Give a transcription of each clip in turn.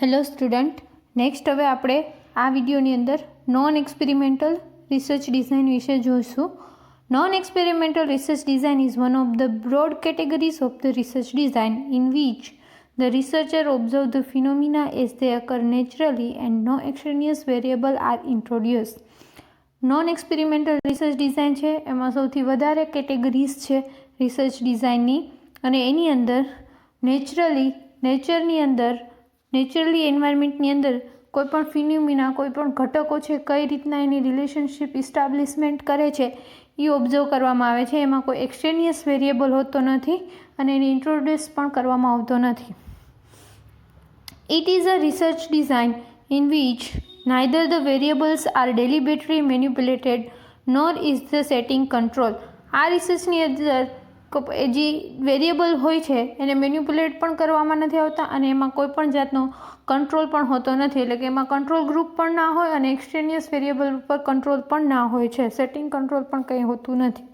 Hello student, next હવે આપણે આ વિડીયોની અંદર નોન એક્સપેરિમેન્ટલ રિસર્ચ ડિઝાઇન વિશે જોઈશું. Non experimental research design is one of the broad categories of the research design in which the researcher observe the phenomena as they occur naturally and no extraneous variable are introduced. Non experimental research design છે એમાં સૌથી વધારે categories છે research ડિઝાઇનની, અને એની અંદર naturally એન્વાયરમેન્ટની અંદર કોઈપણ ફિનોમિના, કોઈપણ ઘટકો છે કઈ રીતના એની રિલેશનશિપ ઇસ્ટાબ્લિશમેન્ટ કરે છે એ ઓબ્ઝર્વ કરવામાં આવે છે. એમાં કોઈ એક્સટેનિયસ વેરિયેબલ હોતો નથી અને એને ઇન્ટ્રોડ્યુસ પણ કરવામાં આવતો નથી. It is a research design in which neither the variables are deliberately manipulated nor is the setting control. આ રિસર્ચની અંદર જે વેરિયેબલ હોય છે એને મેન્યુપ્યુલેટ પણ કરવામાં નથી આવતા અને એમાં કોઈ પણ જાતનો કંટ્રોલ પણ હોતો નથી. એટલે કે એમાં કંટ્રોલ ગ્રુપ પણ ના હોય અને એક્સટેનિયસ વેરિયેબલ ઉપર કંટ્રોલ પણ ના હોય છે. સેટિંગ કંટ્રોલ પણ કંઈ હોતું નથી.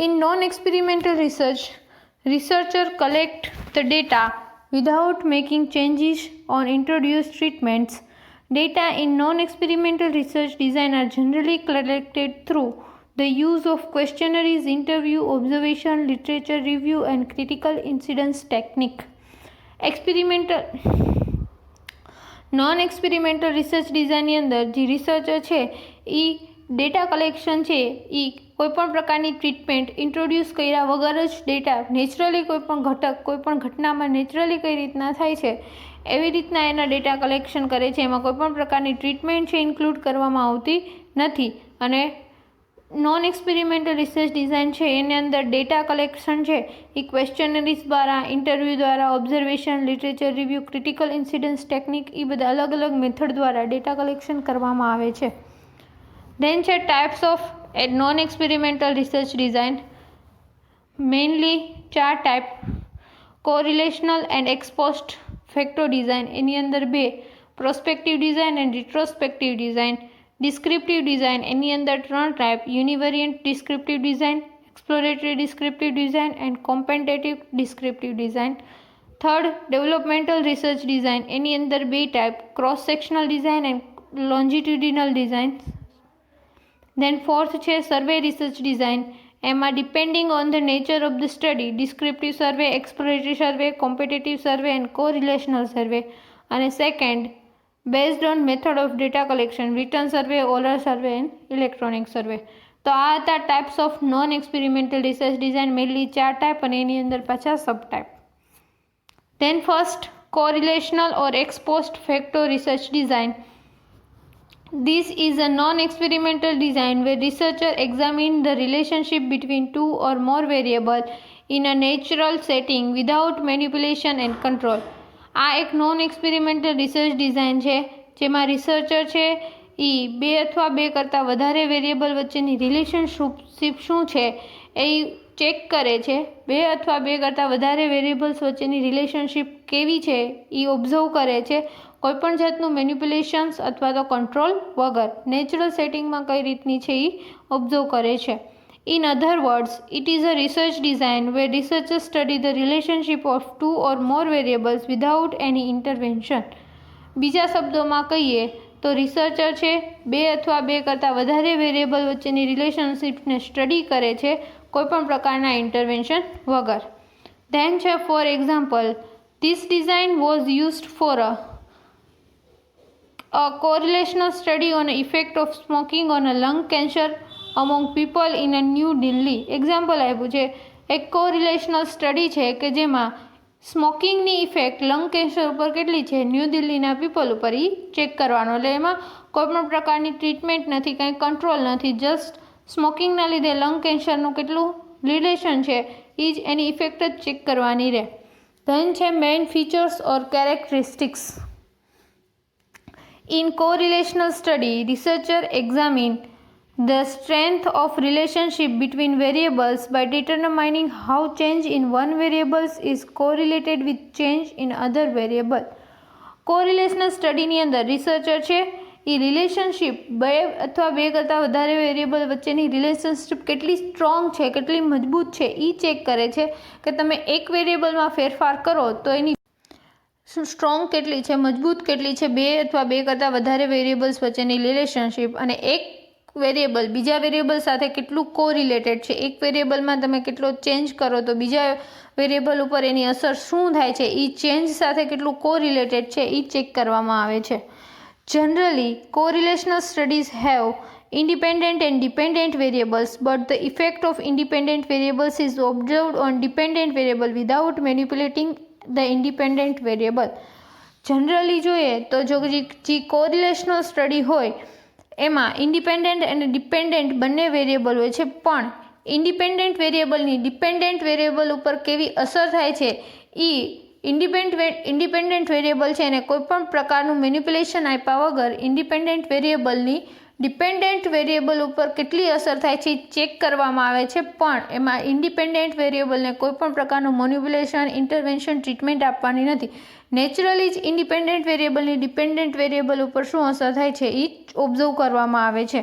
In non experimental research, researcher collect the data without making changes or introduce treatments. Data in non-experimental research design are generally collected through the use of questionnaires, interview, observation, literature review and critical incidence technique. Non-experimental research ડિઝાઇનની અંદર જે researcher છે એ data collection છે એ કોઈપણ પ્રકારની treatment introduce કર્યા વગર જ ડેટા નેચરલી કોઈપણ ઘટક, કોઈપણ ઘટનામાં નેચરલી કઈ રીતના થાય છે એવી રીતના એના ડેટા કલેક્શન કરે છે. એમાં કોઈપણ પ્રકારની ટ્રીટમેન્ટ છે ઇન્ક્લુડ કરવામાં આવતી નથી. અને નોન એક્સપેરિમેન્ટલ રિસર્ચ ડિઝાઇન છે એની અંદર ડેટા કલેક્શન છે એ ક્વેશ્ચનરીઝ દ્વારા, ઇન્ટરવ્યૂ દ્વારા, observation, literature review, critical incidence technique, એ બધા અલગ અલગ મેથડ દ્વારા ડેટા કલેક્શન કરવામાં આવે છે. Then છે types of non experimental research design. Mainly 4 type: correlational and ex post facto design, એની અંદર 2: prospective design and retrospective design. Descriptive design, એની અંદર 3 type: univariant descriptive design, exploratory descriptive design and comparative descriptive design. Third, developmental research design, એની અંદર 2 type: cross sectional design and longitudinal design. Then fourth છે survey research design. એમાં depending on the nature of the study, descriptive survey, exploratory survey, competitive survey and correlational survey. અને second, based on method of data collection, return survey, oral survey and electronic survey. તો આ હતા types of non experimental research design. Mainly 4 type અને એની અંદર પાછા sub type. Then first, correlational or ex post facto research design. This is a non-experimental design where researcher examine the relationship between 2 or more variables in a natural setting without manipulation and control. આ એક non experimental research design છે જેમાં researcher છે એ 2 અથવા 2 કરતાં વધારે variable વચ્ચેની relationship શું છે એ ચેક કરે છે. 2 અથવા 2 કરતાં વધારે વેરિયેબલ્સ વચ્ચેની રિલેશનશિપ કેવી છે એ ઓબ્ઝર્વ કરે છે, કોઈપણ જાતનું મેન્યુપ્યુલેશન્સ અથવા તો કંટ્રોલ વગર નેચરલ સેટિંગમાં કઈ રીતની છે એ ઓબ્ઝર્વ કરે છે. In other words, it is a research design where researchers study the relationship of 2 or more variables without any intervention. બીજા શબ્દોમાં કહીએ તો રિસર્ચર છે 2 અથવા 2 કરતાં વધારે વેરિયેબલ વચ્ચેની રિલેશનશિપને સ્ટડી કરે છે કોઈપણ પ્રકારના ઇન્ટરવેન્શન વગર. ધેન છે for example, this design was used four a correlational study on the effect of smoking on a lung cancer among people in a New Delhi. Example આપ્યું છે, એક કોરિલેશનલ સ્ટડી છે કે જેમાં સ્મોકિંગની ઇફેક્ટ લંગ કેન્સર ઉપર કેટલી છે ન્યૂ દિલ્હીના પીપલ ઉપર એ ચેક કરવાનો. એટલે એમાં કોઈપણ પ્રકારની ટ્રીટમેન્ટ નથી, કંઈ કંટ્રોલ નથી, જસ્ટ સ્મોકિંગના લીધે લંગ કેન્સરનું કેટલું રિલેશન છે એ જ એની ઇફેક્ટ જ ચેક કરવાની રહે. ધેન છે main features or characteristics. In correlational study, researchers examine the strength of relationship between variables by determining how change in one variable is correlated with change in other variable. કોરિલેશનલ સ્ટડીની અંદર researcher છે એ relationship 2 અથવા 2 કરતાં વધારે variable વચ્ચેની relationship કેટલી strong છે, કેટલી મજબૂત છે એ ચેક કરે છે કે તમે એક વેરિયેબલમાં ફેરફાર કરો તો એની સ્ટ્રોંગ કેટલી છે, મજબૂત કેટલી છે, બે અથવા બે કરતાં વધારે વેરિયેબલ્સ વચ્ચેની રિલેશનશિપ, અને એક વેરિયેબલ બીજા વેરિયેબલ સાથે કેટલું કોરિલેટેડ છે, એક વેરિયેબલમાં તમે કેટલો ચેન્જ કરો તો બીજા વેરિયેબલ ઉપર એની અસર શું થાય છે, એ ચેન્જ સાથે કેટલું કોરિલેટેડ છે એ ચેક કરવામાં આવે છે. Generally correlational studies have independent and dependent variables, but the effect of independent variables is observed on dependent variable without manipulating the independent variable. Generally જોઈએ તો જો જે કોરિલેશનલ સ્ટડી હોય એમાં ઇન્ડિપેન્ડન્ટ અને ડિપેન્ડન્ટ બંને વેરિયેબલ હોય છે, પણ ઇન્ડિપેન્ડન્ટ વેરિયેબલની ડિપેન્ડન્ટ વેરિયેબલ ઉપર કેવી અસર થાય છે એ ઇન્ડિપેન્ડન્ટ વેરિયેબલ છે એને કોઈપણ પ્રકારનું મેનિપ્યુલેશન આપ્યા વગર ઇન્ડિપેન્ડન્ટ વેરિયેબલની ડિપેન્ડન્ટ વેરિયેબલ ઉપર કેટલી અસર થાય છે ચેક કરવામાં આવે છે, પણ એમાં ઇન્ડિપેન્ડન્ટ વેરિયેબલને કોઈપણ પ્રકારનું મેનિપ્યુલેશન, ઇન્ટરવેન્શન, ટ્રીટમેન્ટ આપવાની નથી. નેચરલી જ ઇન્ડિપેન્ડન્ટ વેરિયેબલની ડિપેન્ડન્ટ વેરિયેબલ ઉપર શું અસર થાય છે એ ઓબ્ઝર્વ કરવામાં આવે છે.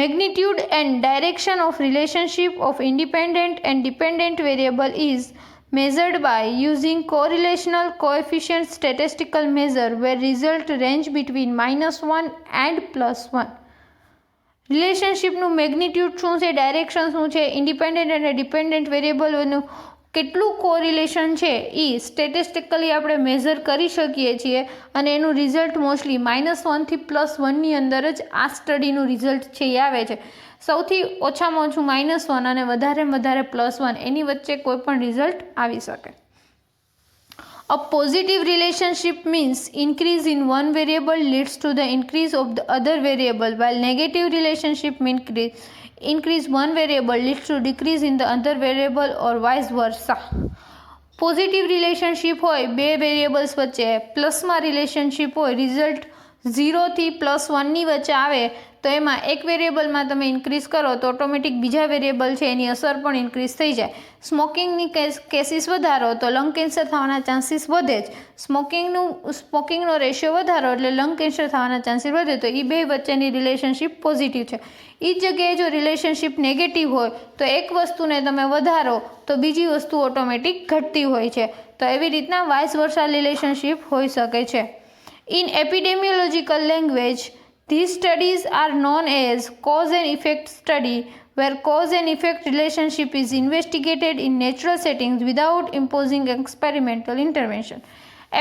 Magnitude and direction of relationship of independent and dependent variable is measured by using correlational coefficient statistical measure where result range between -1 and +1. રિલેશનશિપનું magnitude શું છે, ડાયરેક્શન શું છે, ઇન્ડિપેન્ડન્ટ અને ડિપેન્ડન્ટ વેરિયેબલોનું કેટલું કોરિલેશન છે એ સ્ટેટિસ્ટિકલી આપણે મેઝર કરી શકીએ છીએ, અને એનું રિઝલ્ટ મોસ્ટલી -1 થી +1ની અંદર જ આ સ્ટડીનું રિઝલ્ટ છે એ આવે છે. સૌથી ઓછામાં ઓછું -1 અને વધારેમાં વધારે +1 એની વચ્ચે કોઈ પણ રિઝલ્ટ આવી શકે. A positive relationship means increase in one variable leads to the increase of the other variable, while negative relationship means increase one variable leads to decrease in the other variable or vice versa. Positive relationship હોય બે variables વચ્ચે, પ્લસમાં relationship હોય, result 0 થી +1ની વચ્ચે આવે તો એમાં એક વેરિયેબલમાં તમે ઇન્ક્રીઝ કરો તો ઓટોમેટિક બીજા વેરિયેબલ છે એની અસર પણ ઇન્ક્રીઝ થઈ જાય. સ્મોકિંગની કેસીસ વધારો તો લંગ કેન્સર થવાના ચાન્સીસ વધે જ. સ્મોકિંગનો રેશિયો વધારો એટલે લંગ કેન્સર થવાના ચાન્સીસ વધે, તો એ બે વચ્ચેની રિલેશનશિપ પોઝિટિવ છે. એ જ જગ્યાએ જો રિલેશનશિપ નેગેટિવ હોય તો એક વસ્તુને તમે વધારો તો બીજી વસ્તુ ઓટોમેટિક ઘટતી હોય છે. તો એવી રીતના વાઇસ વર્સા રિલેશનશિપ હોઈ શકે છે. In epidemiological language, these studies are known as cause and effect study, where cause and effect relationship is investigated in natural settings without imposing experimental intervention.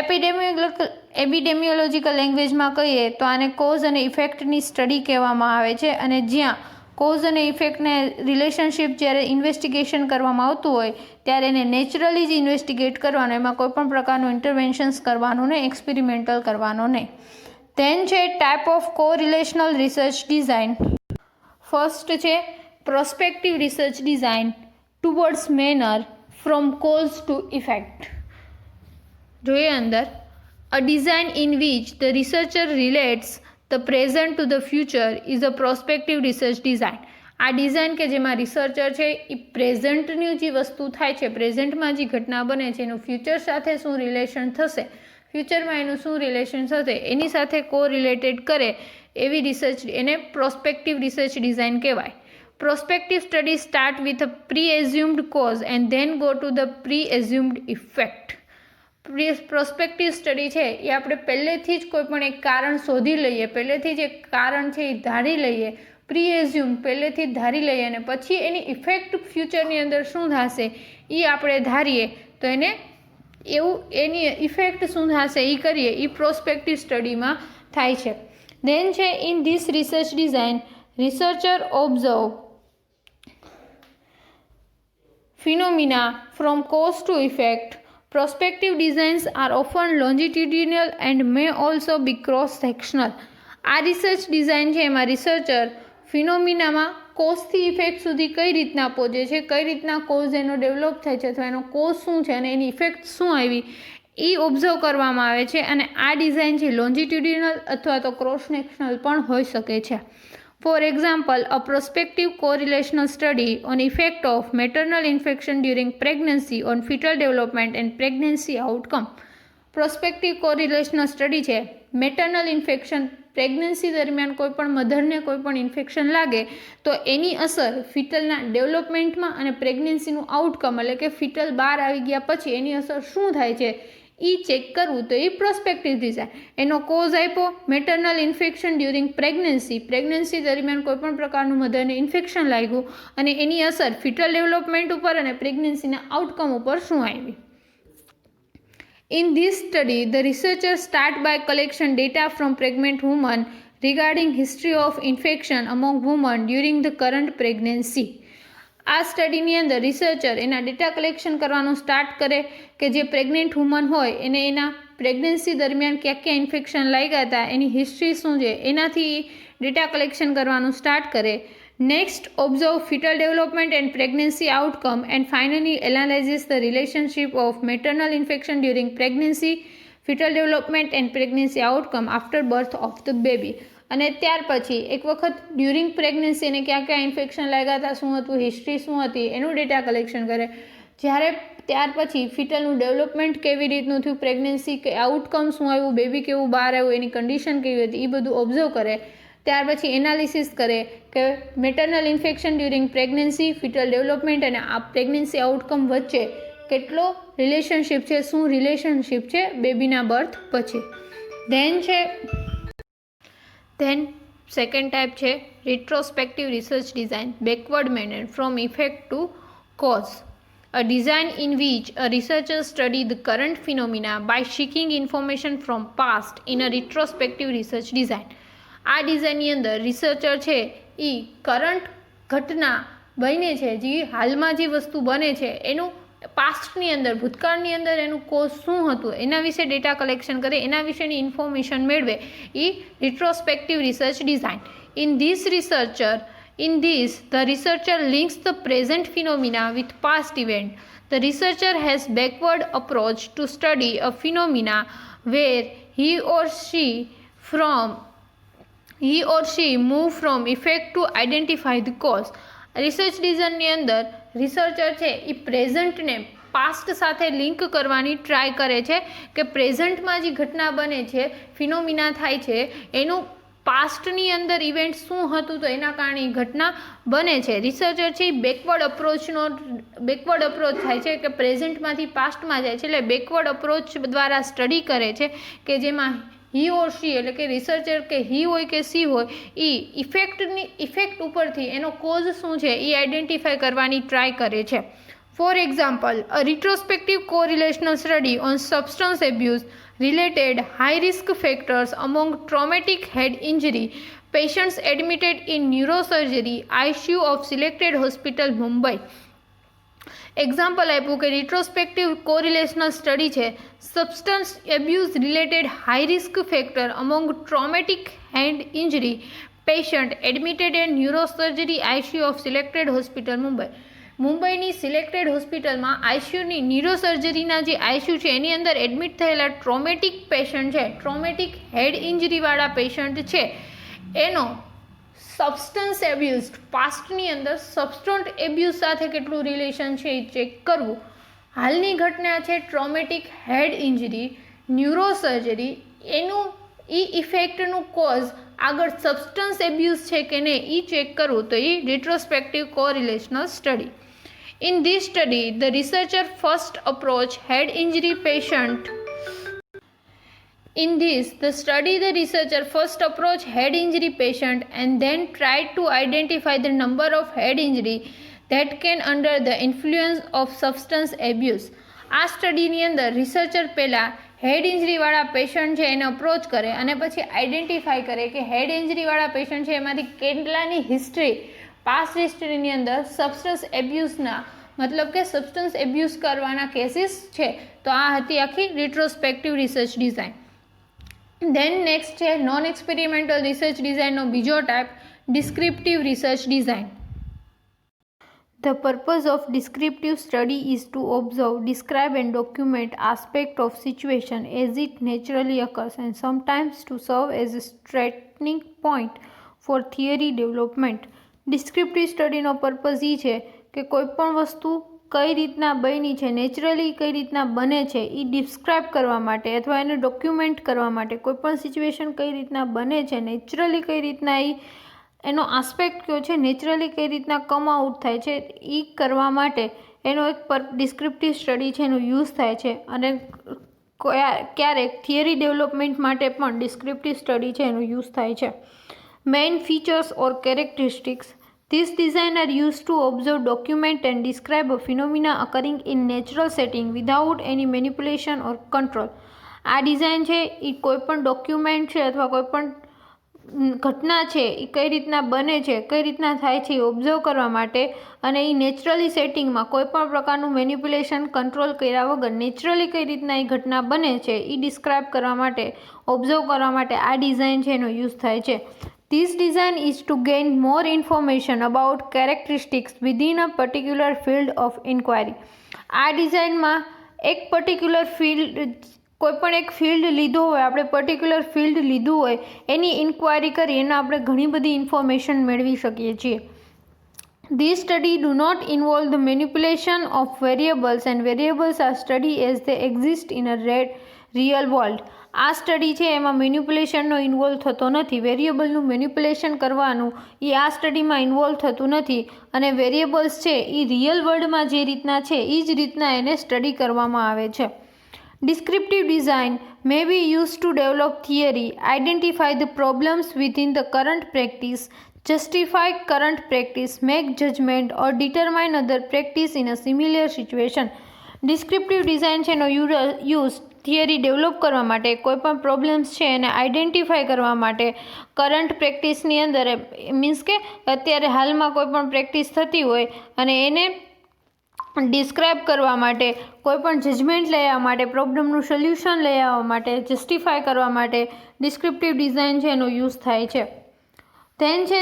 એપિડેમિયોલોજીકલ લેંગ્વેજમાં કહીએ તો આને કોઝ અને ઇફેક્ટની સ્ટડી કહેવામાં આવે છે, અને જ્યાં કોઝ અને ઇફેક્ટને રિલેશનશિપ જ્યારે ઇન્વેસ્ટિગેશન કરવામાં આવતું હોય ત્યારે એને નેચરલી જ ઇન્વેસ્ટિગેટ કરવાનું, એમાં કોઈપણ પ્રકારનું ઇન્ટરવેન્શન્સ કરવાનું નહીં, એક્સપેરિમેન્ટલ કરવાનું નહીં. ધેન છે type of correlational research design. First છે prospective research design towards manner from cause to effect. જોઈએ અંદર, a design in which the researcher relates the present to the future is a prospective research design. આ design કે જેમાં researcher છે એ પ્રેઝન્ટની જે વસ્તુ થાય છે, પ્રેઝન્ટમાં જે ઘટના બને છે એનું ફ્યુચર સાથે શું રિલેશન થશે, ફ્યુચરમાં એનું શું રિલેશન થશે એની સાથે કોરિલેટેડ કરે એવી રિસર્ચ, એને પ્રોસ્પેક્ટિવ રિસર્ચ ડિઝાઇન કહેવાય. Prospective study start with a preassumed cause and then go to the preassumed effect. Prospective study છે એ આપણે પહેલેથી જ કોઈ પણ એક કારણ શોધી લઈએ, પહેલેથી જ એક કારણ છે એ ધારી લઈએ, પ્રી-એઝ્યુમ પહેલેથી જ ધારી લઈએ, અને પછી એની ઇફેક્ટ ફ્યુચરની અંદર શું થશે એ આપણે ધારીએ તો એને એવું એની ઇફેક્ટ શું થશે એ કરીએ, એ પ્રોસ્પેક્ટિવ સ્ટડીમાં થાય છે. ધેન છે in this research design researcher observe phenomena from cause to effect. Prospective designs are often longitudinal and may also be cross-sectional. આ રિસર્ચ ડિઝાઇન છે એમાં રિસર્ચર ફિનોમિનામાં કોઝથી ઇફેક્ટ સુધી કઈ રીતના પહોંચે છે, કઈ રીતના કોઝ એનો ડેવલપ થાય છે, અથવા એનો કોઝ શું છે અને એની ઇફેક્ટ શું આવી એ ઓબ્ઝર્વ કરવામાં આવે છે. અને આ ડિઝાઇન છે લોન્જિટ્યુડિનલ અથવા તો ક્રોસ સેક્શનલ પણ હોઈ શકે છે. For example, a prospective correlational study on effect of maternal infection during pregnancy on fetal development and pregnancy outcome. Prospective correlational study છે મેટર્નલ ઇન્ફેક્શન, પ્રેગ્નન્સી દરમિયાન કોઈપણ મધરને કોઈપણ ઇન્ફેક્શન લાગે તો એની અસર ફિટલના ડેવલપમેન્ટમાં અને પ્રેગ્નન્સીનું આઉટકમ એટલે કે ફિટલ બહાર આવી ગયા પછી એની અસર શું થાય છે એ ચેક કરવું તો એ પ્રોસ્પેક્ટિવ ડિઝાઇન. એનો કોઝ આપ્યો મેટર્નલ ઇન્ફેક્શન ડ્યુરિંગ પ્રેગ્નન્સી દરમિયાન કોઈપણ પ્રકારનું મધરને ઇન્ફેક્શન લાગ્યું અને એની અસર ફિટલ ડેવલપમેન્ટ ઉપર અને પ્રેગ્નન્સીના આઉટકમ ઉપર શું આવી. In this study, the researchers start by collection data from pregnant women regarding history of infection among women during the current pregnancy. આ સ્ટડીની અંદર રિસર્ચર એના ડેટા કલેક્શન કરવાનું સ્ટાર્ટ કરે કે જે પ્રેગ્નેન્ટ વુમન હોય એને એના પ્રેગ્નન્સી દરમિયાન ક્યાં ક્યાં ઇન્ફેક્શન લાગ્યા હતા એની હિસ્ટ્રી શું છે એનાથી ડેટા કલેક્શન કરવાનું સ્ટાર્ટ કરે. Next observe fetal development and pregnancy outcome and finally analyses the relationship of maternal infection during pregnancy, fetal development and pregnancy outcome after birth of the baby. અને ત્યાર પછી એક વખત ડ્યુરિંગ પ્રેગ્નન્સી એને ક્યાં ક્યાં ઇન્ફેક્શન લાગ્યા હતા, શું હતું, હિસ્ટ્રી શું હતી એનું ડેટા કલેક્શન કરે. જ્યારે ત્યાર પછી ફિટલનું ડેવલપમેન્ટ કેવી રીતનું થયું, પ્રેગ્નન્સી કે આઉટકમ શું આવ્યું, બેબી કેવું બહાર આવ્યું, એની કન્ડિશન કેવી હતી, એ બધું ઓબ્ઝર્વ કરે. ત્યાર પછી એનાલિસિસ કરે કે maternal infection during pregnancy, fetal development અને આ પ્રેગ્નન્સી આઉટકમ વચ્ચે કેટલો રિલેશનશિપ છે, શું રિલેશનશિપ છે બેબીના બર્થ પછી. ધેન સેકન્ડ ટાઈપ છે retrospective research design, backward manner from effect to cause. A design in which a researcher study the current phenomena by seeking information from past in a retrospective research design. આ ડિઝાઇનની અંદર researcher છે એ current ઘટના બને છે, જે હાલમાં જે વસ્તુ બને છે એનું પાસ્ટની અંદર, ભૂતકાળની અંદર એનું કોઝ શું હતું એના વિશે ડેટા કલેક્શન કરે, એના વિશેની ઇન્ફોર્મેશન મેળવે એ retrospective research design. In this, the researcher links the present phenomena with past event. The researcher has backward approach to study a phenomena where he or she move from effect to identify the cause. Research ડિઝાઇનની અંદર researcher છે એ પ્રેઝન્ટને past સાથે link કરવાની try કરે છે કે પ્રેઝન્ટમાં જે ઘટના બને છે, ફિનોમિના થાય છે, એનું પાસ્ટની અંદર ઇવેન્ટ શું હતું તો એના કારણે ઘટના બને છે. રિસર્ચર છે એ બેકવર્ડ અપ્રોચ થાય છે કે પ્રેઝન્ટમાંથી પાસ્ટમાં જાય છે, એટલે બેકવર્ડ અપ્રોચ દ્વારા સ્ટડી કરે છે કે જેમાં હી ઓર શી એટલે કે રિસર્ચર કે હી હોય કે સી હોય એ ઇફેક્ટ ઉપરથી એનો કોઝ શું છે એ આઈડેન્ટિફાય કરવાની ટ્રાય કરે છે. For example, a retrospective correlational study on substance abuse related high risk factors among traumatic head injury patients admitted in neurosurgery ICU of selected hospital Mumbai. Example આપ્યું કે retrospective correlational study છે substance abuse related high risk factor among traumatic head injury patient admitted and neurosurgery ICU of selected hospital Mumbai. મુંબઈની સિલેક્ટેડ હોસ્પિટલમાં આઈસીયુની ન્યુરોસર્જરીના જે ICU છે એની અંદર admit થયેલા ટ્રોમેટિક પેશન્ટ છે, ટ્રોમેટિક હેડ ઇન્જરીવાળા પેશન્ટ છે, એનો સબસ્ટન્સ એબ્યુઝ પાસ્ટની અંદર સબસ્ટન્ટ એબ્યુઝ સાથે કેટલું રિલેશન છે એ ચેક કરવું. હાલની ઘટના છે ટ્રોમેટિક હેડ ઇન્જરી, ન્યુરોસર્જરી, એનું ઇફેક્ટનું કોઝ આગળ સબસ્ટન્સ એબ્યુઝ છે કે નહીં એ ચેક કરવું તો એ રિટ્રોસ્પેક્ટિવ correlational study. In this study, the researcher first approached head injury patient. The researcher first approached head injury patient and then tried to identify the number of head injury that can under the influence of substance abuse. આ સ્ટડીની અંદર researcher પહેલાં હેડ ઇન્જરીવાળા patient છે એને approach કરે અને પછી identify કરે કે હેડ ઇન્જરીવાળા પેશન્ટ છે એમાંથી કેટલાની હિસ્ટ્રી, પાસ્ટ હિસ્ટ્રીની અંદર સબસ્ટન્સ એબ્યુઝના મતલબ કે સબસ્ટન્સ એબ્યુઝ કરવાના કેસીસ છે. તો આ હતી આખી રિટ્રોસ્પેક્ટિવ રિસર્ચ ડિઝાઇન. ધેન નેક્સ્ટ છે નોન એક્સપેરિમેન્ટલ રિસર્ચ ડિઝાઇનનો બીજો type, descriptive research design. The purpose of descriptive study is to observe, describe and document aspect of situation as it naturally occurs and sometimes to serve as a starting point for theory development. Descriptive સ્ટડીનો purpose એ છે કે કોઈપણ વસ્તુ કઈ રીતના બની છે, નેચરલી કઈ રીતના બને છે એ ડિસ્ક્રાઇબ કરવા માટે અથવા એને ડોક્યુમેન્ટ કરવા માટે, કોઈપણ સિચ્યુએશન કઈ રીતના બને છે, નેચરલી કઈ રીતના એનો આસ્પેક્ટ કયો છે, નેચરલી કઈ રીતના કમ આઉટ થાય છે એ કરવા માટે એનો એક ડિસ્ક્રિપ્ટિવ સ્ટડી છે એનો યુઝ થાય છે. અને ક્યારેક થિયરી ડેવલપમેન્ટ માટે પણ ડિસ્ક્રિપ્ટિવ સ્ટડી છે એનો યુઝ થાય છે. Main features or characteristics. These designs are used to observe, document and describe a phenomena occurring in natural setting without any manipulation or control. આ ડિઝાઇન છે એ કોઈપણ ડોક્યુમેન્ટ છે અથવા કોઈપણ ઘટના છે એ કઈ રીતના બને છે, કઈ રીતના થાય છે એ ઓબ્ઝર્વ કરવા માટે અને એ નેચરલી સેટિંગમાં કોઈપણ પ્રકારનું મેનિપ્યુલેશન કંટ્રોલ કર્યા વગર નેચરલી કઈ રીતના એ ઘટના બને છે એ ડિસ્ક્રાઇબ કરવા માટે, ઓબ્ઝર્વ કરવા માટે આ ડિઝાઇન છે એનો યુઝ થાય છે. This design is to gain more information about characteristics within a particular field of inquiry. આ ડિઝાઇનમાં એક પર્ટિક્યુલર ફિલ્ડ, કોઈપણ એક ફિલ્ડ લીધો હોય, આપણે પર્ટિક્યુલર ફિલ્ડ લીધું હોય, એની ઇન્ક્વાયરી કરી એના આપણે ઘણી બધી ઇન્ફોર્મેશન મેળવી શકીએ છીએ. These study do not involve the manipulation of variables and variables are studied as they exist in a real world. આ સ્ટડી છે એમાં મેનિપ્યુલેશનનો ઇન્વોલ્વ થતો નથી, વેરિયેબલનું મેનિપ્યુલેશન કરવાનું એ આ સ્ટડીમાં ઇન્વોલ્વ થતું નથી અને વેરિયેબલ્સ છે એ રિયલ વર્લ્ડમાં જે રીતના છે એ જ રીતના એને સ્ટડી કરવામાં આવે છે. Descriptive design may be used to develop theory, identify the problems within the current practice, justify current practice, make judgment or determine other practice in a similar situation. Descriptive design છે એનો use theory develop કરવા માટે, કોઈપણ problems છે એને identify કરવા માટે, current પ્રેક્ટિસની અંદર મીન્સ કે અત્યારે હાલમાં કોઈપણ પ્રેક્ટિસ થતી હોય અને એને ડિસ્ક્રાઇબ કરવા માટે, કોઈપણ જજમેન્ટ લઈ આવવા માટે, પ્રોબ્લેમનું સોલ્યુશન લઈ આવવા માટે, જસ્ટિફાય કરવા માટે ડિસ્ક્રિપ્ટિવ ડિઝાઇન છે એનો યુઝ થાય છે. ધેન છે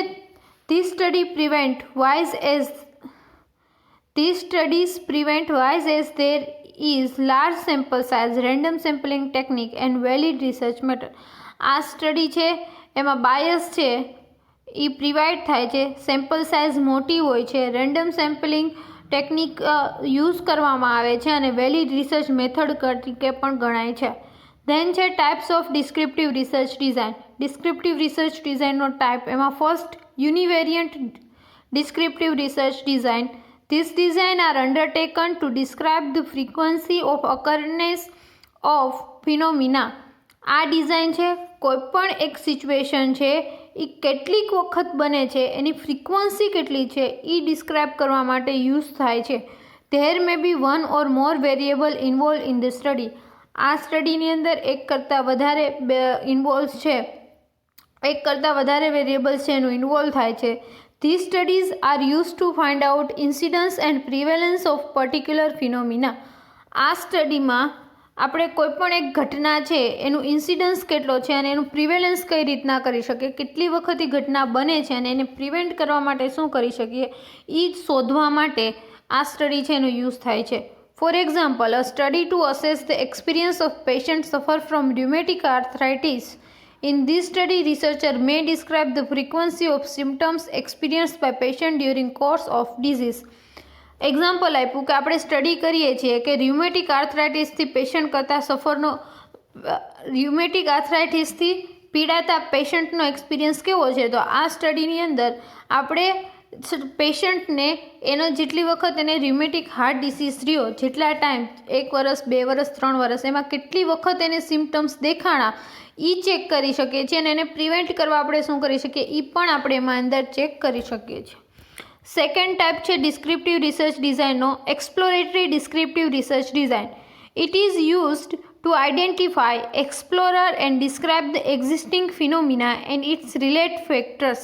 These studies prevent wise as there is large sample size, random sampling technique and valid research method. આ સ્ટડી છે એમાં બાયસ છે એ પ્રિવાઇડ થાય છે, સેમ્પલ સાઇઝ મોટી હોય છે, રેન્ડમ સેમ્પલિંગ ટેકનિક યુઝ કરવામાં આવે છે અને વેલિડ રિસર્ચ મેથડ તરીકે પણ ગણાય છે. ધેન છે types of descriptive research design. Descriptive research ડિઝાઇનનો ટાઈપ, એમાં first univariant descriptive research design. These designs are undertaken to describe the frequency of occurrence of phenomena. આ ડિઝાઇન છે કોઈપણ એક સિચ્યુએશન છે એ કેટલીક વખત બને છે, એની ફ્રીક્વન્સી કેટલી છે એ ડિસ્ક્રાઇબ કરવા માટે યુઝ થાય છે. There may be one or more variable involved in the study. આ સ્ટડીની અંદર એક કરતાં વધારે ઇન્વોલ્વ છે, એક કરતાં વધારે વેરિયેબલ્સ છે એનું ઇન્વોલ્વ થાય છે. These studies are used to find out incidence and prevalence of particular phenomena. આ સ્ટડીમાં આપણે કોઈપણ એક ઘટના છે એનું ઇન્સિડન્સ કેટલો છે અને એનું પ્રિવેલન્સ કઈ રીતના કરી શકીએ, કેટલી વખત એ ઘટના બને છે અને એને પ્રિવેન્ટ કરવા માટે શું કરી શકીએ એ શોધવા માટે આ સ્ટડી છે એનો યુઝ થાય છે. For example, a study to assess the experience of patient suffer from rheumatic arthritis. In this study, researcher may describe the frequency of symptoms experienced by patient during course of disease. Example આપ્યું કે આપણે study કરીએ છીએ કે ર્યુમેટિક આર્થરાઇટિસથી patient કરતાં સફરનો, ર્યુમેટિક આર્થરાઇટિસથી પીડાતા પેશન્ટનો experience કેવો છે. તો આ સ્ટડીની અંદર આપણે પેશન્ટને એનો જેટલી વખત એને ર્યુમેટિક હાર્ટ ડિસીઝ રહ્યો, જેટલા ટાઈમ, 1 વર્ષ, 2 વર્ષ, 3 વર્ષ, એમાં કેટલી વખત એને સિમ્ટમ્સ દેખાણા એ ચેક કરી શકીએ છીએ અને એને પ્રિવેન્ટ કરવા આપણે શું કરી શકીએ એ પણ આપણે એમાં અંદર ચેક કરી શકીએ છીએ. સેકન્ડ ટાઈપ છે ડિસ્ક્રિપ્ટિવ રિસર્ચ ડિઝાઇનનો, exploratory descriptive research design. It is used to identify, explore and describe the existing phenomena and its related factors.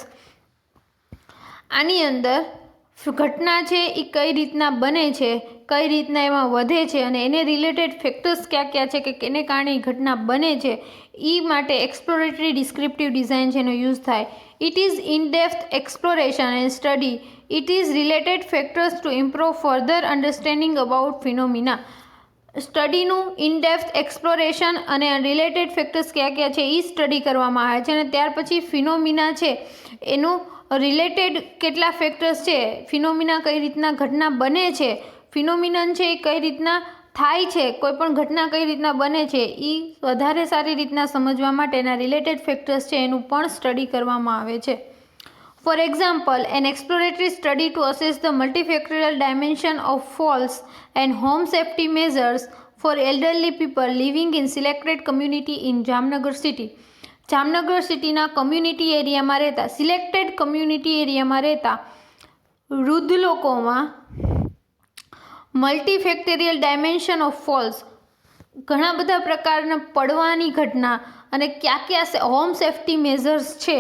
આની અંદર ઘટના છે એ કઈ રીતના બને છે, કઈ રીતના એમાં વધે છે અને એને રિલેટેડ ફેક્ટર્સ કયા કયા છે કે એને કારણે એ ઘટના બને છે એ માટે એક્સપ્લોરેટરી ડિસ્ક્રિપ્ટિવ ડિઝાઇન છે એનો યુઝ થાય. It is in depth exploration and study. It is related factors to improve further understanding about phenomena. સ્ટડીનું ઇનડેપ્થ એક્સપ્લોરેશન અને રિલેટેડ ફેક્ટર્સ કયા કયા છે એ સ્ટડી કરવામાં આવે છે અને ત્યાર પછી ફિનોમિના છે એનું રિલેટેડ કેટલા ફેક્ટર્સ છે, ફિનોમિના કઈ રીતના ઘટના બને છે, ફિનોમિનન છે એ કઈ રીતના થાય છે, કોઈપણ ઘટના કઈ રીતના બને છે એ વધારે સારી રીતના સમજવા માટે એના રિલેટેડ ફેક્ટર્સ છે એનું પણ સ્ટડી કરવામાં આવે છે. For example, an exploratory study to assess the multifactorial dimension of falls and home safety measures for elderly people living in selected community in Jamnagar city. Jamnagar સિટીના કમ્યુનિટી એરિયામાં રહેતા સિલેક્ટેડ કમ્યુનિટી એરિયામાં રહેતા વૃદ્ધ લોકોમાં મલ્ટીફેક્ટોરિયલ ડાયમેન્શન ઓફ ફોલ્સ, ઘણા બધા પ્રકારના પડવાની ઘટના અને કયા હોમ સેફ્ટી મેઝર્સ છે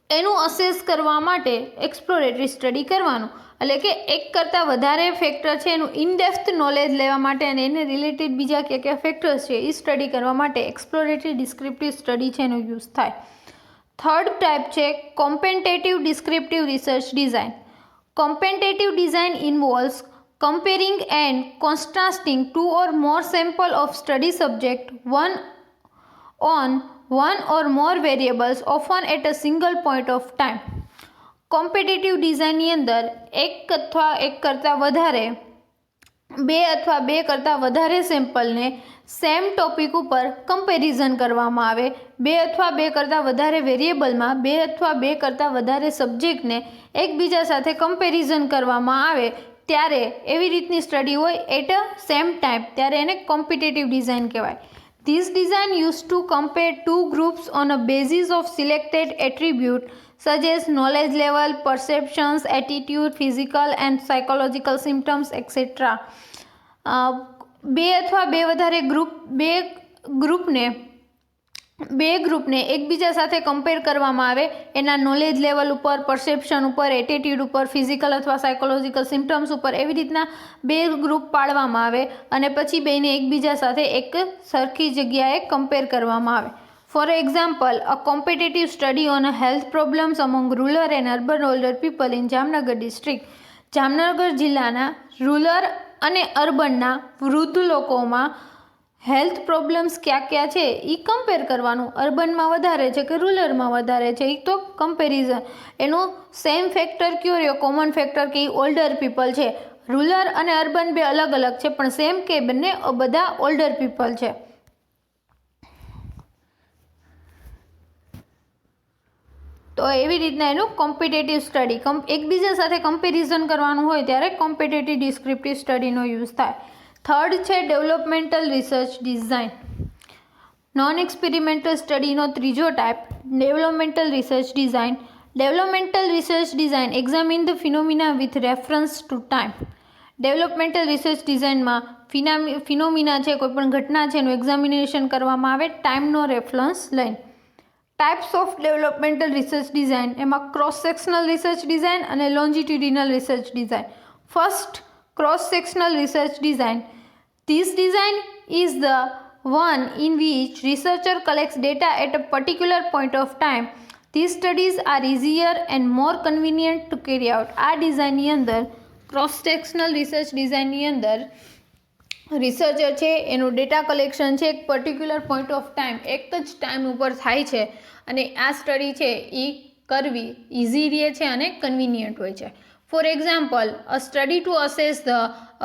એનું અસેસ કરવા માટે એક્સપ્લોરેટરી સ્ટડી કરવાનું, એટલે કે એક કરતાં વધારે ફેક્ટર છે એનું ઇનડેપ્થ નોલેજ લેવા માટે અને એને રિલેટેડ બીજા કયા ફેક્ટર્સ છે એ સ્ટડી કરવા માટે એક્સપ્લોરેટરી ડિસ્ક્રિપ્ટિવ સ્ટડી છે એનો યુઝ થાય. થર્ડ ટાઈપ છે comparative descriptive research design. Comparative design involves comparing and contrasting two or more sample of study subject one or more variables often at a single point of time. Competitive ડિઝાઇનની અંદર બે અથવા બે કરતાં વધારે સેમ્પલને same topic ઉપર comparison કરવામાં આવે, બે અથવા બે કરતાં વધારે વેરિયેબલમાં બે અથવા બે કરતાં વધારે સબ્જેક્ટને એકબીજા સાથે કમ્પેરિઝન કરવામાં આવે ત્યારે એવી રીતની સ્ટડી હોય એટ અ સેમ ટાઈમ, ત્યારે એને કોમ્પિટિટિવ ડિઝાઇન કહેવાય. This design use to compare to groups on a basis of selected attribute such as knowledge level, perceptions, attitude, physical and psychological symptoms, etc. બે અથવા બે વધારે ગ્રુપને એકબીજા સાથે કમ્પેર કરવામાં આવે એના નોલેજ લેવલ ઉપર, પરસેપ્શન ઉપર, એટીટ્યૂડ ઉપર, ફિઝિકલ અથવા સાયકોલોજીકલ સિમ્ટમ્સ ઉપર, એવી રીતના બે ગ્રુપ પાડવામાં આવે અને પછી બેને એકબીજા સાથે એક સરખી જગ્યાએ કમ્પેર કરવામાં આવે. For example, a competitive study on health problems among rural and urban older people in Jamnagar district. Jamnagar જિલ્લાના રૂરલ અને અર્બનના વૃદ્ધ લોકોમાં હેલ્થ પ્રોબ્લેમ્સ કયા છે એ કમ્પેર કરવાનું. અર્બનમાં વધારે છે કે રૂરલમાં વધારે છે એ તો કમ્પેરિઝન. એનું સેમ ફેક્ટર કયો રહ્યો, કોમન ફેક્ટર કે એ ઓલ્ડર પીપલ છે. રૂરલ અને અર્બન બે અલગ અલગ છે પણ સેમ કે બંને બધા ઓલ્ડર પીપલ છે. તો એવી રીતના એનું કોમ્પિટેટિવ સ્ટડી એકબીજા સાથે કમ્પેરિઝન કરવાનું હોય ત્યારે કોમ્પિટેટિવ ડિસ્ક્રિપ્ટિવ સ્ટડીનો યુઝ થાય. થર્ડ છે developmental research design. Non experimental સ્ટડીનો ત્રીજો type developmental research design. Developmental research design examine the phenomena with reference to time. Developmental research ડિઝાઇનમાં ફિનોમિના છે, કોઈપણ ઘટના છે એનું એક્ઝામિનેશન કરવામાં આવે ટાઈમનો રેફરન્સ લઈને. Types of developmental research design એમાં ક્રોસ સેક્શનલ રિસર્ચ ડિઝાઇન અને longitudinal research design. First, cross sectional research design. This design is the one in which researcher collects data at a particular point of time. These studies are easier and more convenient to carry out. આ ડિઝાઇનની અંદર cross sectional research ડિઝાઇનની અંદર researcher છે એનું data collection છે એક particular point of time, એક જ ટાઈમ ઉપર થાય છે અને આ સ્ટડી છે એ કરવી ઇઝી રહે છે અને કન્વિનિયન્ટ હોય છે. For example, a study to assess the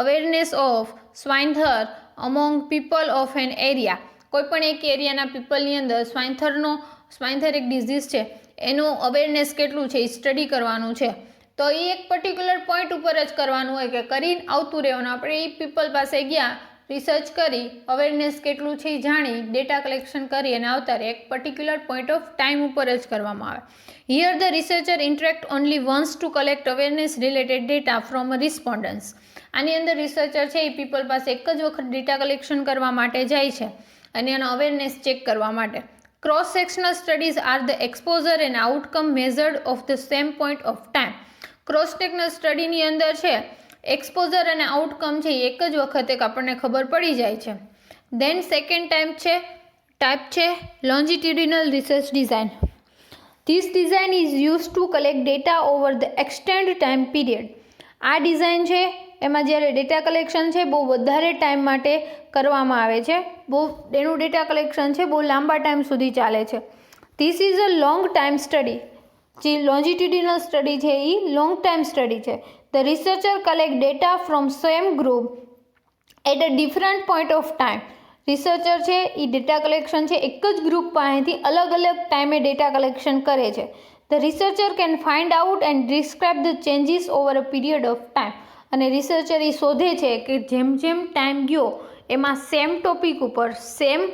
awareness of swine flu among people of an area. કોઈપણ એક એરિયાના પીપલની અંદર સ્વાઇનથર એક ડિઝીઝ છે એનું અવેરનેસ કેટલું છે એ સ્ટડી કરવાનું છે. તો એ એક પર્ટિક્યુલર પોઈન્ટ ઉપર જ કરવાનું હોય કે કરીને આવતું રહેવાનું. આપણે એ પીપલ પાસે ગયા, રિસર્ચ કરી, અવેરનેસ કેટલું છે એ જાણી, ડેટા કલેક્શન કરી અને આવતા રહે. એક પર્ટિક્યુલર પોઈન્ટ ઓફ ટાઈમ ઉપર જ કરવામાં આવે. Here the researcher interact only once to collect awareness related data from a respondents. આની અંદર રિસર્ચર છે એ પીપલ પાસે એક જ વખત ડેટા કલેક્શન કરવા માટે જાય છે અને એનો અવેરનેસ ચેક કરવા માટે. Cross sectional studies are the exposure and outcome measured of the same point of time. Cross sectional સ્ટડીની અંદર છે એક્સપોઝર અને આઉટકમ છે એક જ વખતે આપણને ખબર પડી જાય છે. દેન સેકન્ડ ટાઈપ છે longitudinal research design. This design is use to collect data over the extend time period. આ ડિઝાઇન છે એમાં જ્યારે ડેટા કલેક્શન છે બહુ વધારે ટાઈમ માટે કરવામાં આવે છે, એનું ડેટા કલેક્શન છે બહુ લાંબા ટાઈમ સુધી ચાલે છે. This is a long time study. જે લોન્જિટ્યુડિનલ સ્ટડી છે એ લોંગ ટાઈમ સ્ટડી છે. The researcher collect data from same group at a different point of time. Researcher છે એ ડેટા કલેક્શન છે એક જ ગ્રુપ પાસેથી અલગ અલગ ટાઈમે ડેટા કલેક્શન કરે છે. The researcher can find out and describe the changes over a period of time. અને રિસર્ચર એ શોધે છે કે જેમ જેમ ટાઈમ ગયો એમાં સેમ ટોપિક ઉપર સેમ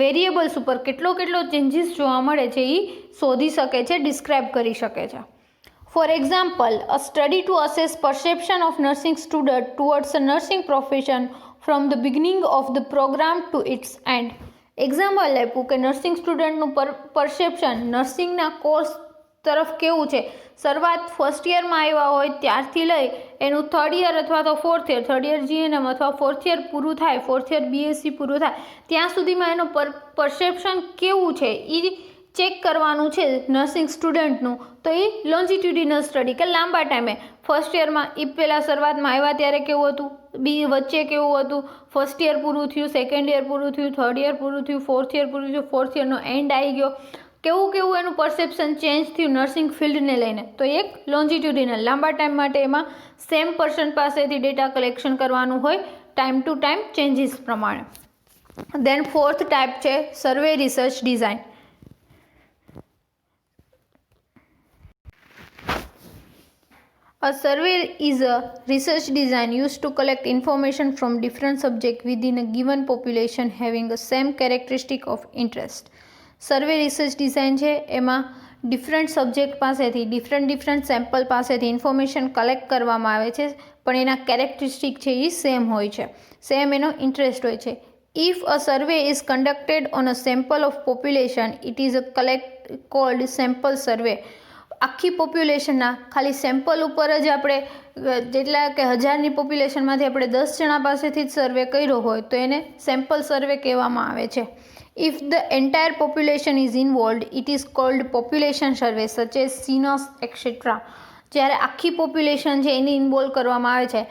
વેરિયેબલ્સ ઉપર કેટલો ચેન્જીસ જોવા મળે છે એ શોધી શકે છે, ડિસ્ક્રાઇબ કરી શકે છે. For example, a study to assess perception of nursing student towards a nursing profession from the beginning of the programme to its end. Example આપ્યું કે નર્સિંગ સ્ટુડન્ટનું પરસેપ્શન નર્સિંગના કોર્સ તરફ કેવું છે, શરૂઆત ફર્સ્ટ યરમાં આવ્યા હોય ત્યારથી લઈ એનું થર્ડ યર અથવા તો fourth year, third year GNM અથવા ફોર્થ યર પૂરું થાય, ફોર્થ યર બીએસસી પૂરું થાય ત્યાં સુધીમાં એનું પરસેપ્શન કેવું છે એ ચેક કરવાનું છે નર્સિંગ સ્ટુડન્ટનું. તો એ લોન્જિટ્યુડિનલ સ્ટડી કે લાંબા ટાઈમે ફર્સ્ટ યરમાં એ પહેલાં શરૂઆતમાં આવ્યા ત્યારે કેવું હતું, વચ્ચે કેવું હતું, ફર્સ્ટ યર પૂરું થયું, સેકન્ડ યર પૂરું થયું, થર્ડ યર પૂરું થયું, ફોર્થ યર પૂરું થયું, ફોર્થ યરનો એન્ડ આવી ગયો, કેવું એનું પરસેપ્શન ચેન્જ થયું નર્સિંગ ફિલ્ડને લઈને. તો એક લોન્જિટ્યુડિનલ લાંબા ટાઈમ માટે એમાં સેમ પર્સન પાસેથી ડેટા કલેક્શન કરવાનું હોય ટાઈમ ટુ ટાઈમ ચેન્જીસ પ્રમાણે. દેન ફોર્થ ટાઈપ છે survey research design. A survey is a research design used to collect information from different subjects within a given population having the same characteristic of interest. Survey research design છે એમાં different subject પાસેથી different sample પાસેથી information collect કરવામાં આવે છે, પણ એના characteristic છે એ સેમ હોય છે, સેમ એનો ઇન્ટરેસ્ટ હોય છે. If a survey is conducted on a sample of population it is a called sample survey. આખી પોપ્યુલેશનના ખાલી સેમ્પલ ઉપર જ આપણે જેટલા કે 1000ની પોપ્યુલેશનમાંથી આપણે 10 જણા પાસેથી જ સર્વે કર્યો હોય તો એને સેમ્પલ સર્વે કહેવામાં આવે છે. If the entire population is involved it is called population survey such as સિનોસ et cetera. જ્યારે આખી પોપ્યુલેશન છે એને ઇન્વોલ્વ કરવામાં આવે છે.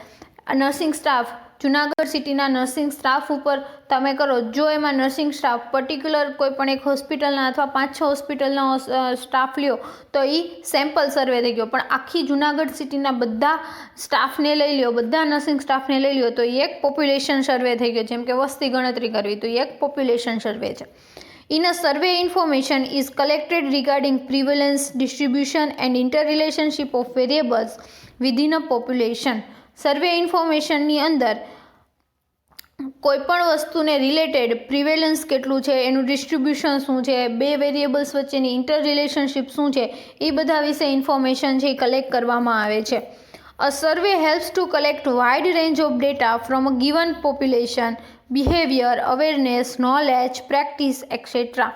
નર્સિંગ સ્ટાફ, જુનાગઢ સિટીના નર્સિંગ સ્ટાફ ઉપર તમે કરો, જો એમાં નર્સિંગ સ્ટાફ પર્ટિક્યુલર કોઈ પણ એક હોસ્પિટલના અથવા 5-6 હોસ્પિટલના સ્ટાફ લ્યો તો એ સેમ્પલ સર્વે થઈ ગયો. પણ આખી જુનાગઢ સિટીના બધા સ્ટાફને લઈ લ્યો, બધા નર્સિંગ સ્ટાફને લઈ લ્યો તો એ એક પોપ્યુલેશન સર્વે થઈ ગયો. જેમ કે વસ્તી ગણતરી કરવી તો એ એક પોપ્યુલેશન સર્વે છે. In a survey, information is collected regarding prevalence, distribution and interrelationship of variables within a population. સર્વે ઇન્ફોર્મેશનની અંદર કોઈપણ વસ્તુને રિલેટેડ પ્રિવેલન્સ કેટલું છે, એનું ડિસ્ટ્રીબ્યુશન શું છે, બે વેરિયેબલ્સ વચ્ચેની ઇન્ટર રિલેશનશિપ શું છે, એ બધા વિશે ઇન્ફોર્મેશન છે એ કલેક્ટ કરવામાં આવે છે. A survey helps to collect wide range of data from a given population, behavior, awareness, knowledge, practice, etc.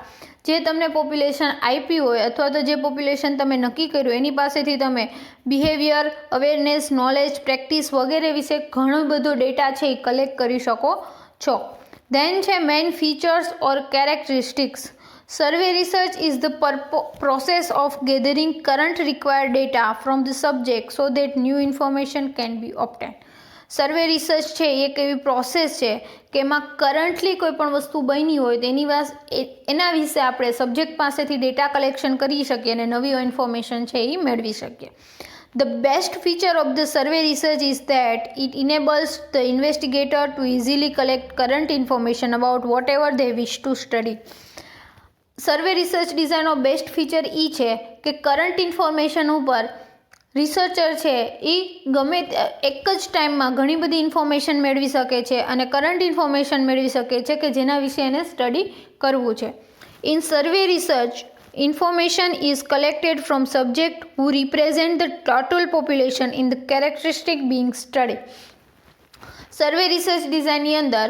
જે તમને પોપ્યુલેશન આપી હોય અથવા તો જે પોપ્યુલેશન તમે નક્કી કર્યું એની પાસેથી તમે બિહેવિયર, અવેરનેસ, નોલેજ, પ્રેક્ટિસ વગેરે વિશે ઘણો બધો ડેટા છે એ કલેક્ટ કરી શકો છો. દેન છે main features or characteristics. Survey research is the process of gathering current required data from the subject so that new information can be obtain. Survey research છે એ એક એવી પ્રોસેસ છે કે એમાં કરન્ટલી કોઈ પણ વસ્તુ બની હોય તો એના વિશે આપણે સબ્જેક્ટ પાસેથી ડેટા કલેક્શન કરી શકીએ અને નવી ઇન્ફોર્મેશન છે એ મેળવી શકીએ. The best feature of the survey research is that it enables the investigator to easily collect current information about whatever they wish to study. Survey research ડિઝાઇનનો બેસ્ટ ફીચર એ છે કે કરંટ ઇન્ફોર્મેશન ઉપર researcher છે એ ગમે એક જ ટાઈમમાં ઘણી બધી ઇન્ફોર્મેશન મેળવી શકે છે અને કરંટ ઇન્ફોર્મેશન મેળવી શકે છે કે જેના વિશે એને સ્ટડી કરવું છે. In survey research information is collected from subject who represent the total population in the characteristic Bing study. Survey research ડિઝાઇનની અંદર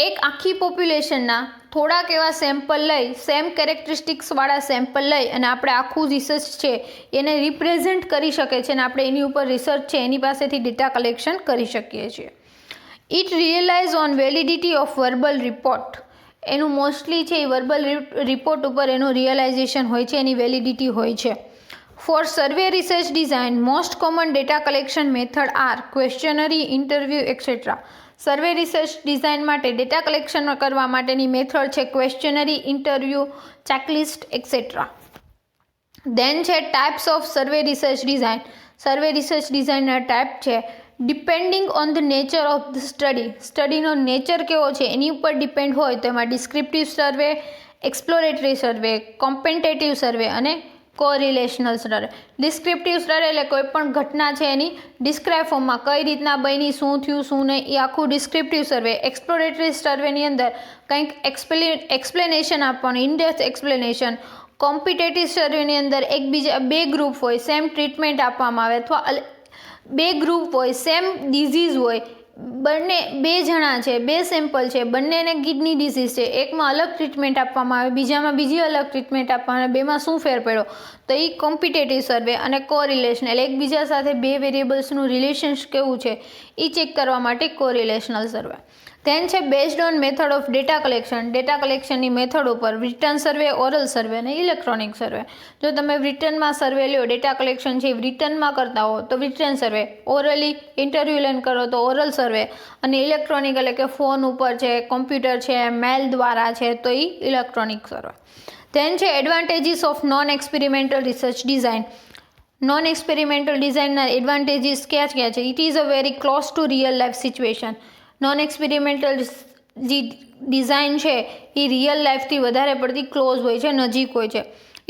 એક આખી પોપ્યુલેશનના થોડાક એવા સેમ્પલ લઈ, સેમ કેરેક્ટરિસ્ટિક્સવાળા સેમ્પલ લઈ અને આપણે આખું રિસર્ચ છે એને રિપ્રેઝેન્ટ કરી શકે છે અને આપણે એની ઉપર રિસર્ચ છે એની પાસેથી ડેટા કલેક્શન કરી શકીએ છીએ. It realize on validity of verbal report. એનું મોસ્ટલી છે એ વર્બલ રિપોર્ટ ઉપર એનું રિયલાઇઝેશન હોય છે, એની વેલિડિટી હોય છે. For survey research design most common data collection method are questionnaire, interview etcetera. Survey research design માટે ડેટા કલેક્શન કરવા માટેની મેથડ છે questionnaire, interview, checklist etcetera. Then છે types of survey research design. Survey research ડિઝાઇનના type છે depending on the nature of the study. સ્ટડીનો nature કેવો છે એની ઉપર ડિપેન્ડ હોય તો એમાં ડિસ્ક્રિપ્ટિવ સર્વે, એક્સપ્લોરેટરી સર્વે, કોમ્પેન્ટેટિવ સર્વે અને કોરિલેશનલ સર્વે. ડિસ્ક્રિપ્ટિવ સર્વે એટલે કોઈ પણ ઘટના છે એની ડિસ્ક્રાઇબ ફોર્મમાં કઈ રીતના બની, શું થયું શું નહીં, એ આખું ડિસ્ક્રિપ્ટિવ સર્વે. એક્સપ્લોરેટરી સર્વેની અંદર કંઈક એક્સપ્લેનેશન આપવાનું, ઇનડેપ્થ એક્સપ્લેનેશન. કોમ્પિટેટિવ સર્વેની અંદર એકબીજા બે ગ્રુપ હોય, સેમ ટ્રીટમેન્ટ આપવામાં આવે, અથવા બે ગ્રુપ હોય, સેમ ડિઝીઝ હોય, બંને બે જણા છે, બે સેમ્પલ છે, બંનેને કિડની ડિઝીઝ છે, એકમાં અલગ ટ્રીટમેન્ટ આપવામાં આવે, બીજામાં બીજી અલગ ટ્રીટમેન્ટ આપવામાં આવે, બેમાં શું ફેર પડ્યો, તો એ કોમ્પિટેટિવ સર્વે. અને કોરિલેશન એટલે એકબીજા સાથે બે વેરિયેબલ્સનું રિલેશન્સ કેવું છે એ ચેક કરવા માટે કોરિલેશનલ સર્વે. ધેન છે based on method of data collection. Data કલેક્શનની મેથડ ઉપર રિટર્ન સર્વે, ઓરલ સર્વે અને ઇલેક્ટ્રોનિક સર્વે. જો તમે રિટર્નમાં સર્વે લ્યો, ડેટા કલેક્શન છે રિટર્નમાં કરતા હો તો રિટર્ન સર્વે, ઓરલી ઇન્ટરવ્યૂ લઈને કરો તો ઓરલ સર્વે, અને ઇલેક્ટ્રોનિક એટલે કે ફોન ઉપર છે, કોમ્પ્યુટર છે, મેલ દ્વારા છે તો એ ઇલેક્ટ્રોનિક સર્વે. ધેન છે advantages of non experimental research design. Non experimental ડિઝાઇનના એડવાન્ટેજીસ ક્યાં ક્યાં છે? It is a very close to real life situation. Non experimental જે ડિઝાઇન છે એ રિયલ લાઈફથી વધારે પડતી ક્લોઝ હોય છે, નજીક હોય છે.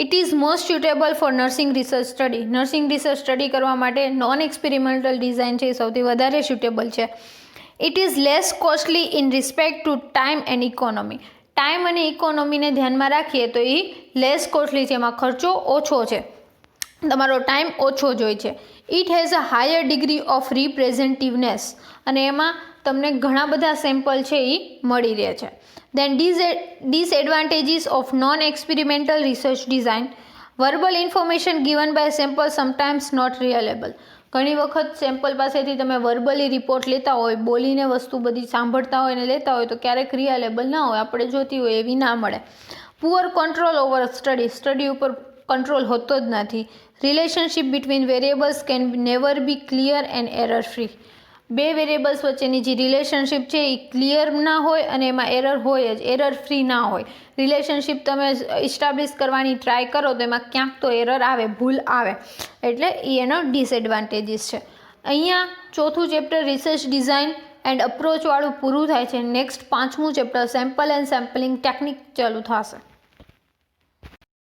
It is most suitable for nursing research study. Nursing research study કરવા માટે નોન એક્સપેરિમેન્ટલ ડિઝાઇન છે એ સૌથી વધારે સ્યુટેબલ છે. It is less costly in respect to time and economy. Time અને ઇકોનોમીને ધ્યાનમાં રાખીએ તો એ લેસ કોસ્ટલી છે, એમાં ખર્ચો ઓછો છે, તમારો ટાઈમ ઓછો જ હોય છે. It has a higher degree of representativeness, અને એમાં તમને ઘણા બધા સેમ્પલ છે એ મળી રહે છે. Then disadvantages of non experimental research design. Verbal information given by sample sometimes not reliable. ઘણી વખત સેમ્પલ પાસેથી તમે વર્બલી રિપોર્ટ લેતા હોય, બોલીને વસ્તુ બધી સાંભળતા હોય ને લેતા હોય તો ક્યારેક રિયલેબલ ના હોય, આપણે જોતી હોય એવી ના મળે. Poor control over study. Study ઉપર કંટ્રોલ હોતો જ નથી. Relationship between variables can never be clear and error free. બે વેરિયેબલ્સ વચ્ચેની જે રિલેશનશિપ છે એ ક્લિયર ના હોય અને એમાં એરર હોય જ, એરર ફ્રી ના હોય. રિલેશનશિપ તમે ઇસ્ટાબ્લિશ કરવાની ટ્રાય કરો તો એમાં ક્યાંક તો એરર આવે, ભૂલ આવે, એટલે એ એનો ડિસએડવાન્ટેજીસ છે. અહીંયા ચોથું ચેપ્ટર રિસર્ચ ડિઝાઇન એન્ડ અપ્રોચવાળું પૂરું થાય છે. નેક્સ્ટ પાંચમું chapter sample and sampling technique ચાલુ થશે.